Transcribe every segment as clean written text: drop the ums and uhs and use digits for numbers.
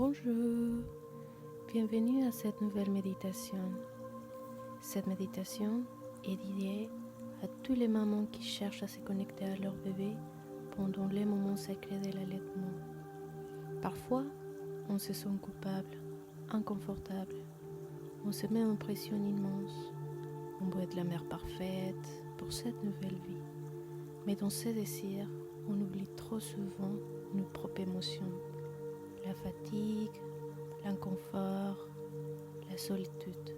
Bonjour, bienvenue à cette nouvelle méditation. Cette méditation est dédiée à tous les mamans qui cherchent à se connecter à leur bébé pendant les moments sacrés de l'allaitement. Parfois, on se sent coupable, inconfortable, on se met en pression immense, on veut être la mère parfaite pour cette nouvelle vie. Mais dans ces désirs, on oublie trop souvent nos propres émotions. La fatigue, l'inconfort, la solitude,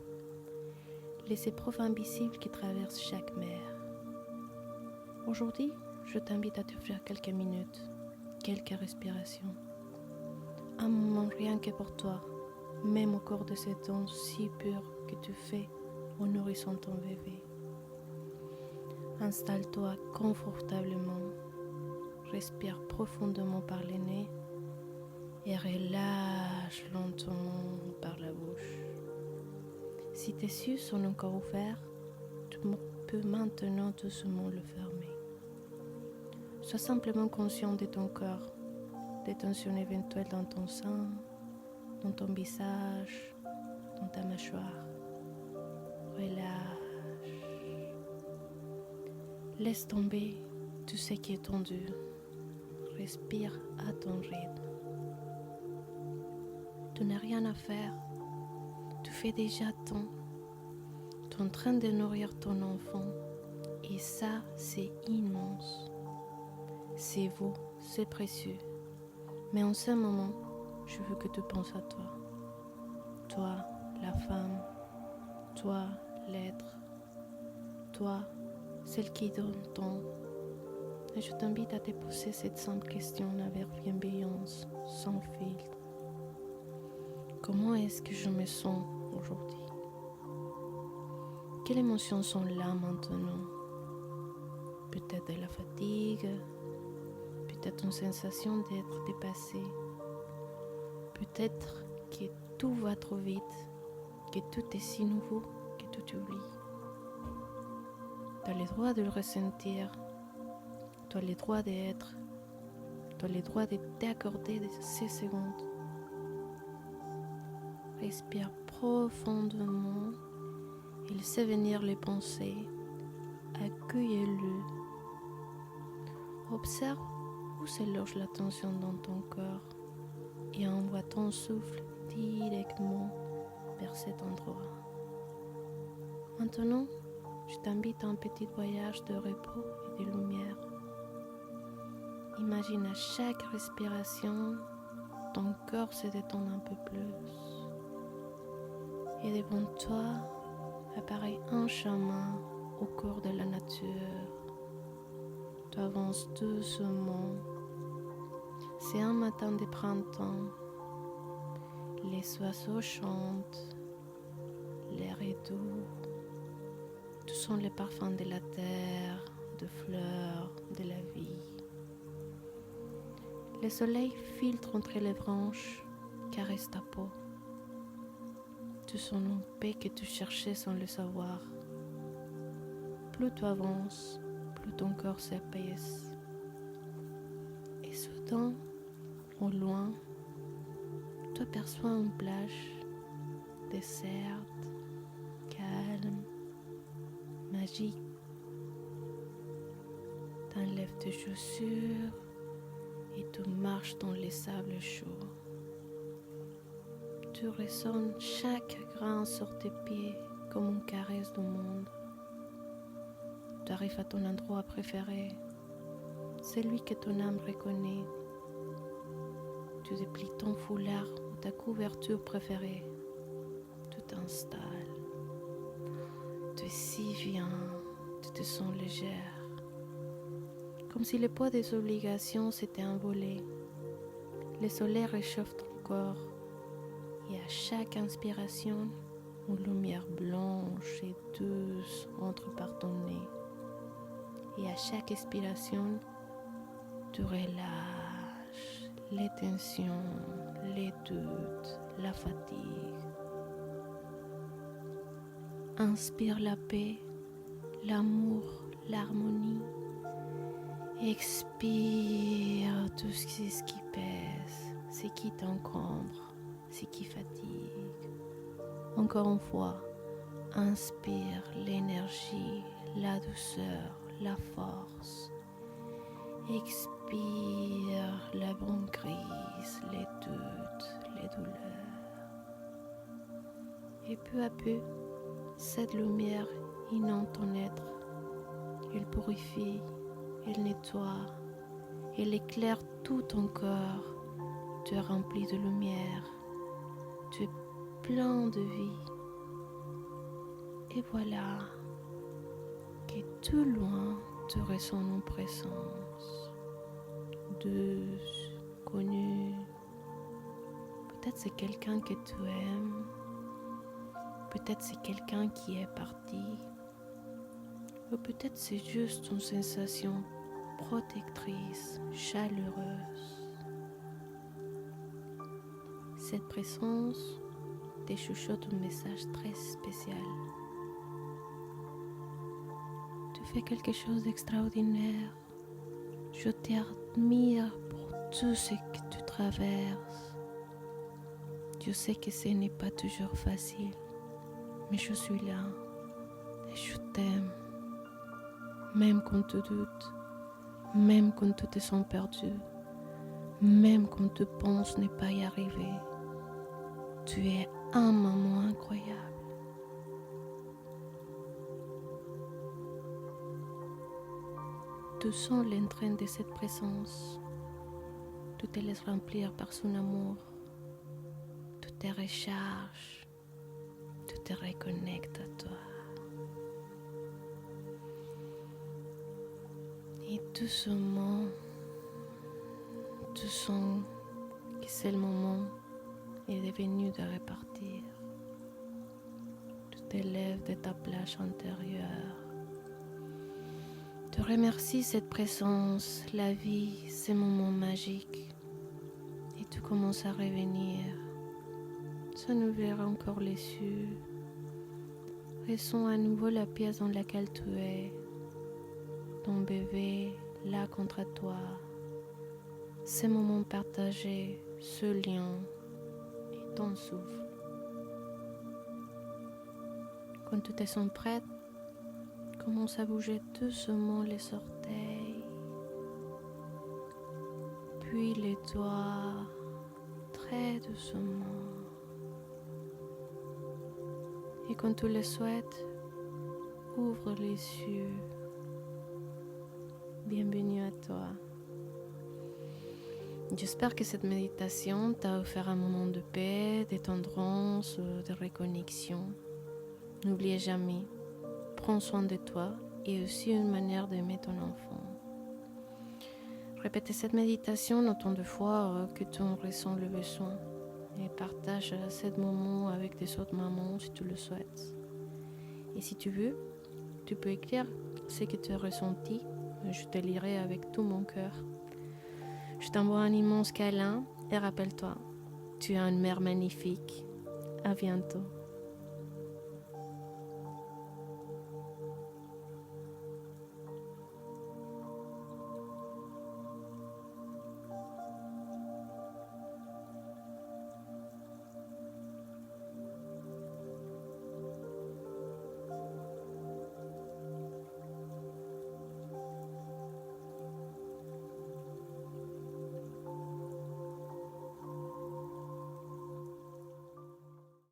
les épreuves invisibles qui traversent chaque mère. Aujourd'hui, je t'invite à t'offrir quelques minutes, quelques respirations. Un moment rien que pour toi, même au cours de ce temps si pur que tu fais en nourrissant ton bébé. Installe-toi confortablement, respire profondément par le nez et relâche lentement par la bouche. Si tes yeux sont encore ouverts, tu peux maintenant doucement le fermer. Sois simplement conscient de ton corps, des tensions éventuelles dans ton sein, dans ton visage, dans ta mâchoire. Relâche. Laisse tomber tout ce qui est tendu. Respire à ton rythme. Tu n'as rien à faire. Tu fais déjà tant. Tu es en train de nourrir ton enfant. Et ça, c'est immense. C'est beau, c'est précieux. Mais en ce moment, je veux que tu penses à toi. Toi, la femme. Toi, l'être. Toi, celle qui donne tant. Et je t'invite à te poser cette simple question avec bienveillance, sans filtre. Comment est-ce que je me sens aujourd'hui? Quelles émotions sont là maintenant? Peut-être de la fatigue, peut-être une sensation d'être dépassé, peut-être que tout va trop vite, que tout est si nouveau que tout oublies. Tu as le droit de le ressentir, tu as le droit d'être, tu as le droit de t'accorder ces secondes. Respire profondément et laisse venir les pensées. Accueille-le. Observe où se loge la tension dans ton corps et envoie ton souffle directement vers cet endroit. Maintenant, je t'invite à un petit voyage de repos et de lumière. Imagine à chaque respiration, ton corps se détend un peu plus. Et devant toi apparaît un chemin au cœur de la nature. Tu avances doucement. C'est un matin de printemps. Les oiseaux chantent. L'air est doux. Tu sens les parfums de la terre, de fleurs, de la vie. Le soleil filtre entre les branches, caresse ta peau. Tu sens une paix que tu cherchais sans le savoir. Plus tu avances, plus ton corps s'apaise. Et soudain, au loin, tu aperçois une plage déserte, calme, magique. Tu enlèves tes chaussures et tu marches dans les sables chauds. Tu ressens chaque grain sur tes pieds comme une caresse du monde. Tu arrives à ton endroit préféré, celui que ton âme reconnaît. Tu déplies ton foulard ou ta couverture préférée. Tu t'installes. Tu es si bien, tu te sens légère. Comme si le poids des obligations s'était envolé. Le soleil réchauffe ton corps. Et à chaque inspiration, une lumière blanche et douce entre par ton nez. Et à chaque expiration, tu relâches les tensions, les doutes, la fatigue. Inspire la paix, l'amour, l'harmonie. Expire tout ce qui pèse, ce qui t'encombre. ce qui fatigue. Encore une fois, inspire l'énergie, la douceur, la force. Expire la brume grise, les doutes, les douleurs. Et peu à peu, cette lumière inonde ton être. Elle purifie, elle nettoie, elle éclaire tout ton corps. Tu es rempli de lumière, tu es plein de vie. Et voilà que tout loin, tu ressens une présence douce, connue. Peut-être c'est quelqu'un que tu aimes, peut-être c'est quelqu'un qui est parti, ou peut-être c'est juste une sensation protectrice, chaleureuse. Cette présence te chuchote un message très spécial. Tu fais quelque chose d'extraordinaire. Je t'admire pour tout ce que tu traverses. Je sais que ce n'est pas toujours facile, mais je suis là et je t'aime. Même quand tu doutes, même quand tu te sens perdu, même quand tu penses ne pas y arriver. Tu es un maman incroyable. Tu sens l'entrain de cette présence. Tu te laisses remplir par son amour. Tu te recharges. Tu te reconnectes à toi. Et doucement, tu sens que c'est le moment est devenu de repartir. Tu t'élèves de ta plage intérieure. Tu remercies cette présence, la vie, ces moments magiques. Et tu commences à revenir. Tu ouvres encore les yeux. Ressens à nouveau la pièce dans laquelle tu es. Ton bébé, là contre toi. Ces moments partagés, ce lien et ton souffle. Quand tu te sens prête, commence à bouger doucement les orteils, puis les doigts, très doucement. Et quand tu le souhaites, ouvre les yeux. Bienvenue à toi. J'espère que cette méditation t'a offert un moment de paix, de tendresse, de reconnexion. N'oubliez jamais, prends soin de toi et aussi une manière d'aimer ton enfant. Répétez cette méditation autant de fois que tu en ressens le besoin et partage ce moment avec des autres mamans si tu le souhaites. Et si tu veux, tu peux écrire ce que tu as ressenti. Je te lirai avec tout mon cœur. Je t'envoie un immense câlin et rappelle-toi, tu as une mère magnifique. À bientôt.